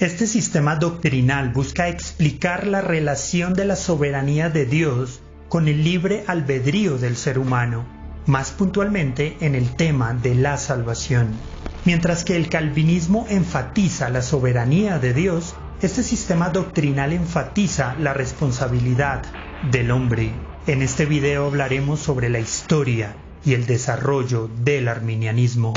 Este sistema doctrinal busca explicar la relación de la soberanía de Dios con el libre albedrío del ser humano, más puntualmente en el tema de la salvación. Mientras que el calvinismo enfatiza la soberanía de Dios, este sistema doctrinal enfatiza la responsabilidad del hombre. En este video hablaremos sobre la historia y el desarrollo del arminianismo.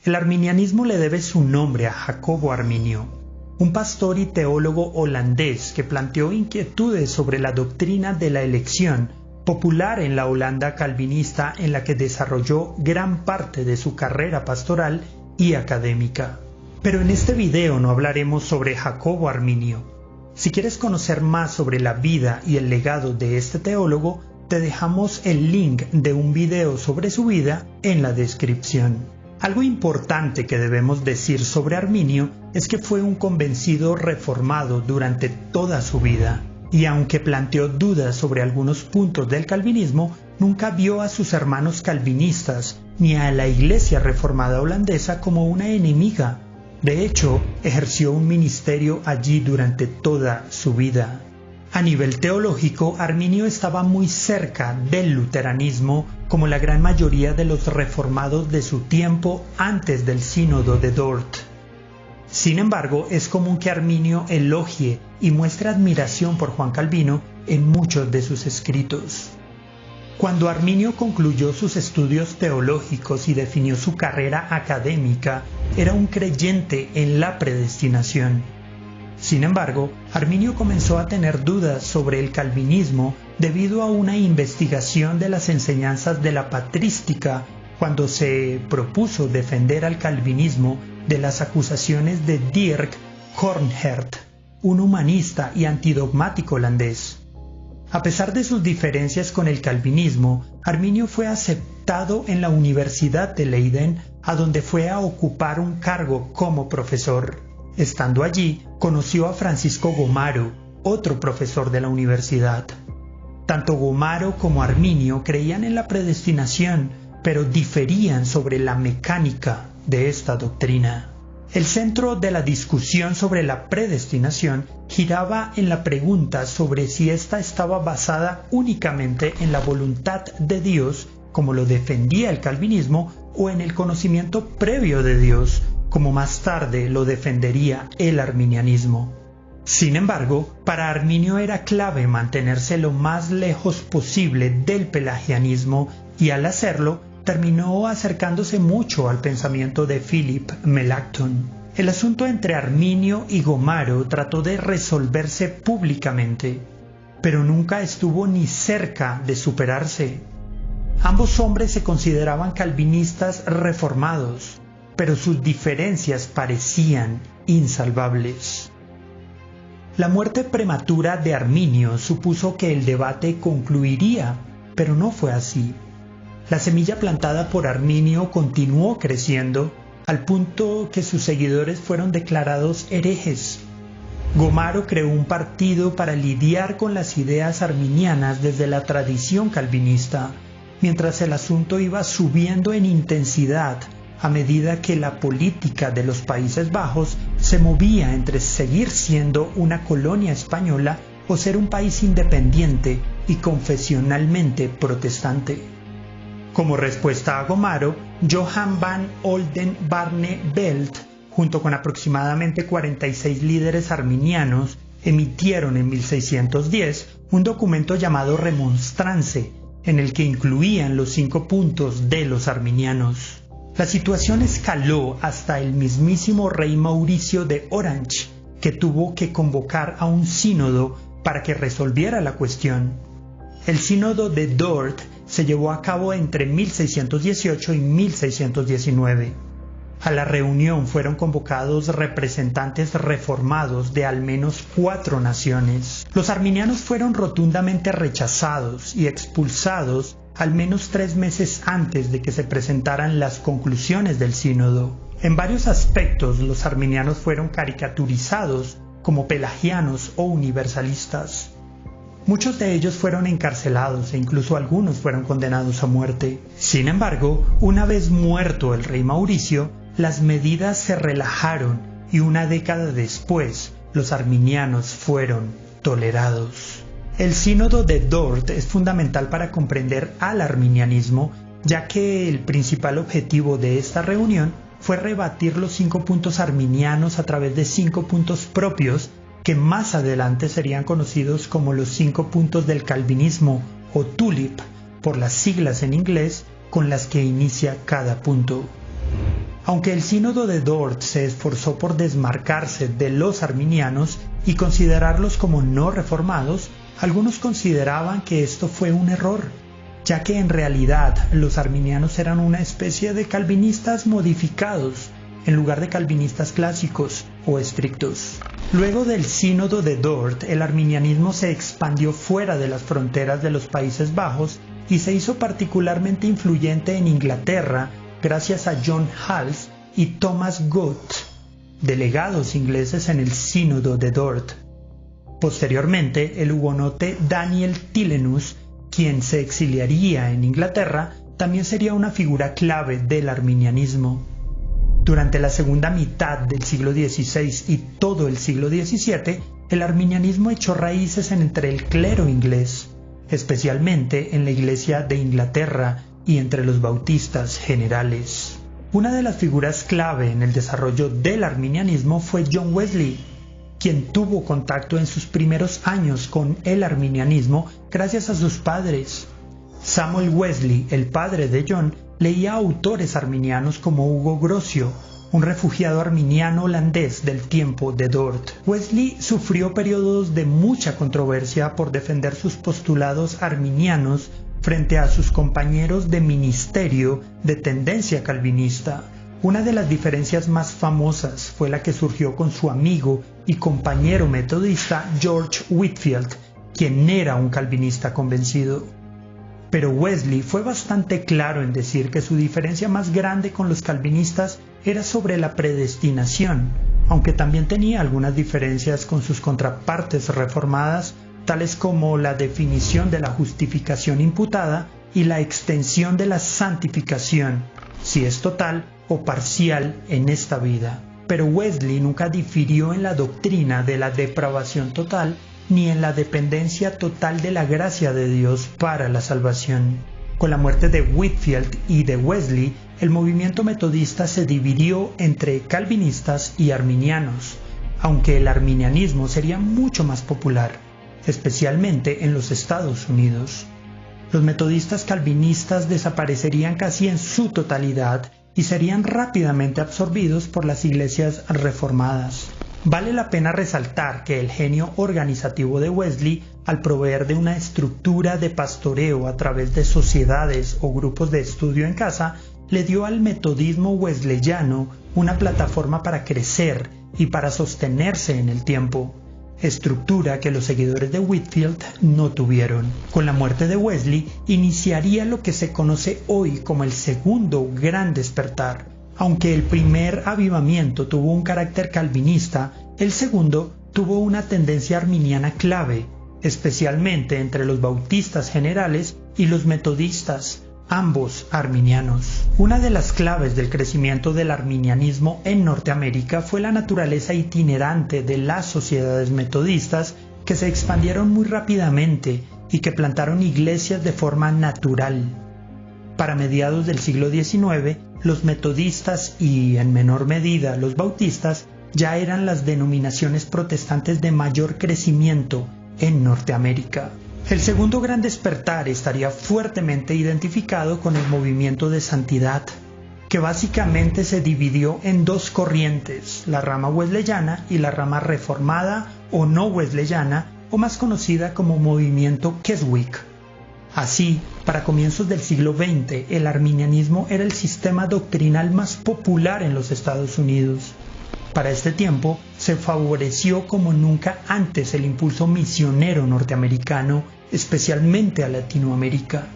El arminianismo le debe su nombre a Jacobo Arminio, un pastor y teólogo holandés que planteó inquietudes sobre la doctrina de la elección, popular en la Holanda calvinista en la que desarrolló gran parte de su carrera pastoral y académica. Pero en este video no hablaremos sobre Jacobo Arminio. Si quieres conocer más sobre la vida y el legado de este teólogo, te dejamos el link de un video sobre su vida en la descripción. Algo importante que debemos decir sobre Arminio es que fue un convencido reformado durante toda su vida, y aunque planteó dudas sobre algunos puntos del calvinismo, nunca vio a sus hermanos calvinistas ni a la Iglesia reformada holandesa como una enemiga. De hecho, ejerció un ministerio allí durante toda su vida. A nivel teológico, Arminio estaba muy cerca del luteranismo, como la gran mayoría de los reformados de su tiempo antes del sínodo de Dort. Sin embargo, es común que Arminio elogie y muestre admiración por Juan Calvino en muchos de sus escritos. Cuando Arminio concluyó sus estudios teológicos y definió su carrera académica, era un creyente en la predestinación. Sin embargo, Arminio comenzó a tener dudas sobre el calvinismo debido a una investigación de las enseñanzas de la patrística cuando se propuso defender al calvinismo de las acusaciones de Dirk Coornhert, un humanista y antidogmático holandés. A pesar de sus diferencias con el calvinismo, Arminio fue aceptado en la Universidad de Leiden, a donde fue a ocupar un cargo como profesor. Estando allí, conoció a Francisco Gomaro, otro profesor de la universidad. Tanto Gomaro como Arminio creían en la predestinación, pero diferían sobre la mecánica de esta doctrina. El centro de la discusión sobre la predestinación giraba en la pregunta sobre si ésta estaba basada únicamente en la voluntad de Dios, como lo defendía el calvinismo, o en el conocimiento previo de Dios, como más tarde lo defendería el arminianismo. Sin embargo, para Arminio era clave mantenerse lo más lejos posible del pelagianismo y al hacerlo, terminó acercándose mucho al pensamiento de Philip Melanchthon. El asunto entre Arminio y Gomaro trató de resolverse públicamente, pero nunca estuvo ni cerca de superarse. Ambos hombres se consideraban calvinistas reformados, pero sus diferencias parecían insalvables. La muerte prematura de Arminio supuso que el debate concluiría, pero no fue así. La semilla plantada por Arminio continuó creciendo, al punto que sus seguidores fueron declarados herejes. Gomaro creó un partido para lidiar con las ideas arminianas desde la tradición calvinista, mientras el asunto iba subiendo en intensidad a medida que la política de los Países Bajos se movía entre seguir siendo una colonia española o ser un país independiente y confesionalmente protestante. Como respuesta a Gomaro, Johan van Oldenbarnevelt, junto con aproximadamente 46 líderes arminianos, emitieron en 1610 un documento llamado Remonstrance, en el que incluían los 5 puntos de los arminianos. La situación escaló hasta el mismísimo rey Mauricio de Orange, que tuvo que convocar a un sínodo para que resolviera la cuestión. El sínodo de Dort se llevó a cabo entre 1618 y 1619. A la reunión fueron convocados representantes reformados de al menos 4 naciones. Los arminianos fueron rotundamente rechazados y expulsados al menos 3 meses antes de que se presentaran las conclusiones del sínodo. En varios aspectos, los arminianos fueron caricaturizados como pelagianos o universalistas. Muchos de ellos fueron encarcelados e incluso algunos fueron condenados a muerte. Sin embargo, una vez muerto el rey Mauricio, las medidas se relajaron y una década después, los arminianos fueron tolerados. El sínodo de Dort es fundamental para comprender al arminianismo, ya que el principal objetivo de esta reunión fue rebatir los 5 puntos arminianos a través de 5 puntos propios que más adelante serían conocidos como los 5 puntos del calvinismo o TULIP, por las siglas en inglés con las que inicia cada punto. Aunque el sínodo de Dort se esforzó por desmarcarse de los arminianos y considerarlos como no reformados, algunos consideraban que esto fue un error, ya que en realidad los arminianos eran una especie de calvinistas modificados, en lugar de calvinistas clásicos o estrictos. Luego del sínodo de Dort, el arminianismo se expandió fuera de las fronteras de los Países Bajos y se hizo particularmente influyente en Inglaterra gracias a John Hals y Thomas Goethe, delegados ingleses en el sínodo de Dort. Posteriormente, el hugonote Daniel Tilenus, quien se exiliaría en Inglaterra, también sería una figura clave del arminianismo. Durante la segunda mitad del siglo XVI y todo el siglo XVII, el arminianismo echó raíces entre el clero inglés, especialmente en la Iglesia de Inglaterra y entre los bautistas generales. Una de las figuras clave en el desarrollo del arminianismo fue John Wesley, quien tuvo contacto en sus primeros años con el arminianismo gracias a sus padres. Samuel Wesley, el padre de John, leía autores arminianos como Hugo Grocio, un refugiado arminiano holandés del tiempo de Dort. Wesley sufrió periodos de mucha controversia por defender sus postulados arminianos frente a sus compañeros de ministerio de tendencia calvinista. Una de las diferencias más famosas fue la que surgió con su amigo y compañero metodista George Whitefield, quien era un calvinista convencido. Pero Wesley fue bastante claro en decir que su diferencia más grande con los calvinistas era sobre la predestinación, aunque también tenía algunas diferencias con sus contrapartes reformadas, tales como la definición de la justificación imputada y la extensión de la santificación, si es total o parcial en esta vida. Pero Wesley nunca difirió en la doctrina de la depravación total ni en la dependencia total de la gracia de Dios para la salvación. Con la muerte de Whitefield y de Wesley, el movimiento metodista se dividió entre calvinistas y arminianos, aunque el arminianismo sería mucho más popular, especialmente en los Estados Unidos. Los metodistas calvinistas desaparecerían casi en su totalidad y serían rápidamente absorbidos por las iglesias reformadas. Vale la pena resaltar que el genio organizativo de Wesley, al proveer de una estructura de pastoreo a través de sociedades o grupos de estudio en casa, le dio al metodismo wesleyano una plataforma para crecer y para sostenerse en el tiempo, estructura que los seguidores de Whitefield no tuvieron. Con la muerte de Wesley iniciaría lo que se conoce hoy como el segundo gran despertar. Aunque el primer avivamiento tuvo un carácter calvinista, el segundo tuvo una tendencia arminiana clave, especialmente entre los bautistas generales y los metodistas, ambos arminianos. Una de las claves del crecimiento del arminianismo en Norteamérica fue la naturaleza itinerante de las sociedades metodistas que se expandieron muy rápidamente y que plantaron iglesias de forma natural. Para mediados del siglo XIX, los metodistas y, en menor medida, los bautistas ya eran las denominaciones protestantes de mayor crecimiento en Norteamérica. El segundo gran despertar estaría fuertemente identificado con el movimiento de santidad, que básicamente se dividió en dos corrientes, la rama wesleyana y la rama reformada o no wesleyana, o más conocida como movimiento Keswick. Así, para comienzos del siglo XX, el arminianismo era el sistema doctrinal más popular en los Estados Unidos. Para este tiempo, se favoreció como nunca antes el impulso misionero norteamericano, especialmente a Latinoamérica.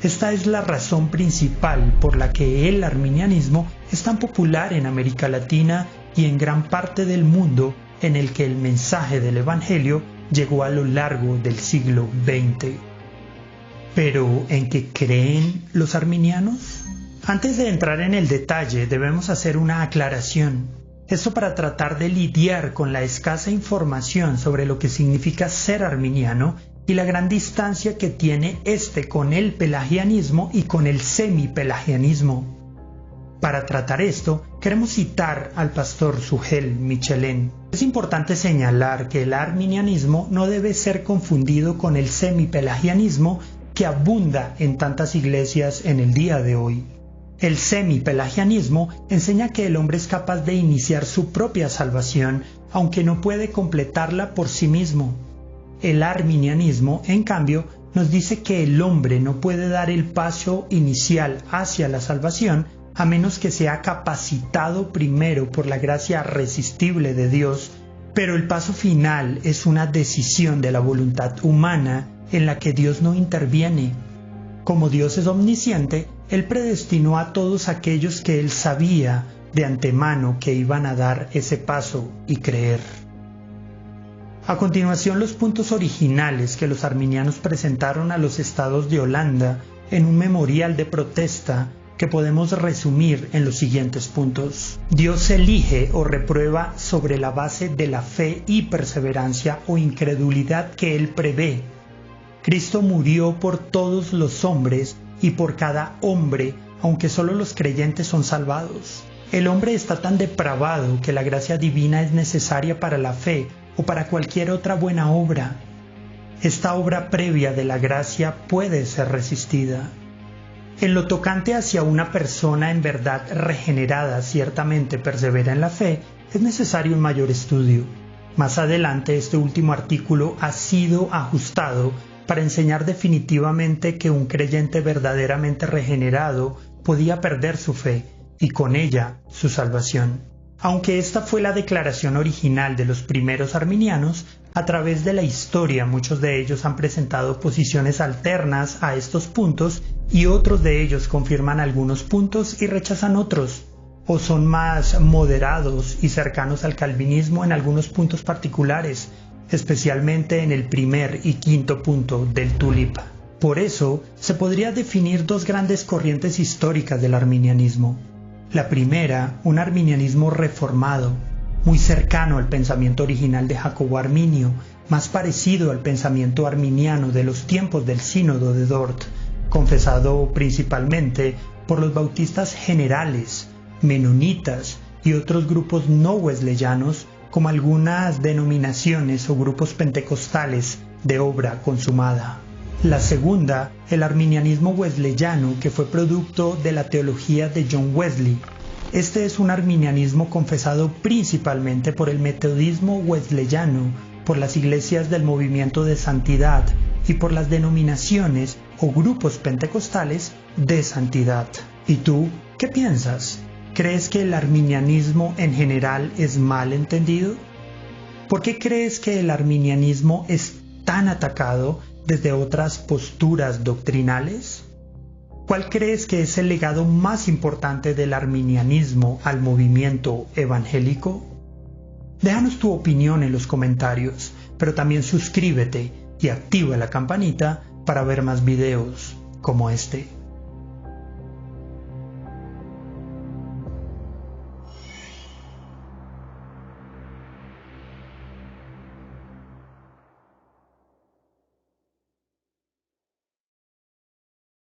Esta es la razón principal por la que el arminianismo es tan popular en América Latina y en gran parte del mundo, en el que el mensaje del Evangelio llegó a lo largo del siglo XX. ¿Pero en qué creen los arminianos? Antes de entrar en el detalle, debemos hacer una aclaración. Esto para tratar de lidiar con la escasa información sobre lo que significa ser arminiano y la gran distancia que tiene este con el pelagianismo y con el semipelagianismo. Para tratar esto, queremos citar al pastor Sugel Michelén. Es importante señalar que el arminianismo no debe ser confundido con el semipelagianismo que abunda en tantas iglesias en el día de hoy. El semipelagianismo enseña que el hombre es capaz de iniciar su propia salvación, aunque no puede completarla por sí mismo. El arminianismo, en cambio, nos dice que el hombre no puede dar el paso inicial hacia la salvación a menos que sea capacitado primero por la gracia irresistible de Dios, pero el paso final es una decisión de la voluntad humana en la que Dios no interviene. Como Dios es omnisciente, Él predestinó a todos aquellos que Él sabía de antemano que iban a dar ese paso y creer. A continuación, los puntos originales que los arminianos presentaron a los estados de Holanda en un memorial de protesta que podemos resumir en los siguientes puntos. Dios elige o reprueba sobre la base de la fe y perseverancia o incredulidad que Él prevé. Cristo murió por todos los hombres y por cada hombre, aunque solo los creyentes son salvados. El hombre está tan depravado que la gracia divina es necesaria para la fe o para cualquier otra buena obra. Esta obra previa de la gracia puede ser resistida. En lo tocante hacia una persona en verdad regenerada ciertamente persevera en la fe, es necesario un mayor estudio. Más adelante este último artículo ha sido ajustado para enseñar definitivamente que un creyente verdaderamente regenerado podía perder su fe y con ella su salvación. Aunque esta fue la declaración original de los primeros arminianos, a través de la historia muchos de ellos han presentado posiciones alternas a estos puntos y otros de ellos confirman algunos puntos y rechazan otros, o son más moderados y cercanos al calvinismo en algunos puntos particulares, especialmente en el primer y quinto punto del tulip. Por eso, se podría definir dos grandes corrientes históricas del arminianismo. La primera, un arminianismo reformado, muy cercano al pensamiento original de Jacobo Arminio, más parecido al pensamiento arminiano de los tiempos del Sínodo de Dort, confesado principalmente por los bautistas generales, menonitas y otros grupos no wesleyanos, como algunas denominaciones o grupos pentecostales de obra consumada. La segunda, el arminianismo wesleyano, que fue producto de la teología de John Wesley. Este es un arminianismo confesado principalmente por el metodismo wesleyano, por las iglesias del movimiento de santidad y por las denominaciones o grupos pentecostales de santidad. ¿Y tú qué piensas? ¿Crees que el arminianismo en general es mal entendido? ¿Por qué crees que el arminianismo es tan atacado desde otras posturas doctrinales? ¿Cuál crees que es el legado más importante del arminianismo al movimiento evangélico? Déjanos tu opinión en los comentarios, pero también suscríbete y activa la campanita para ver más videos como este.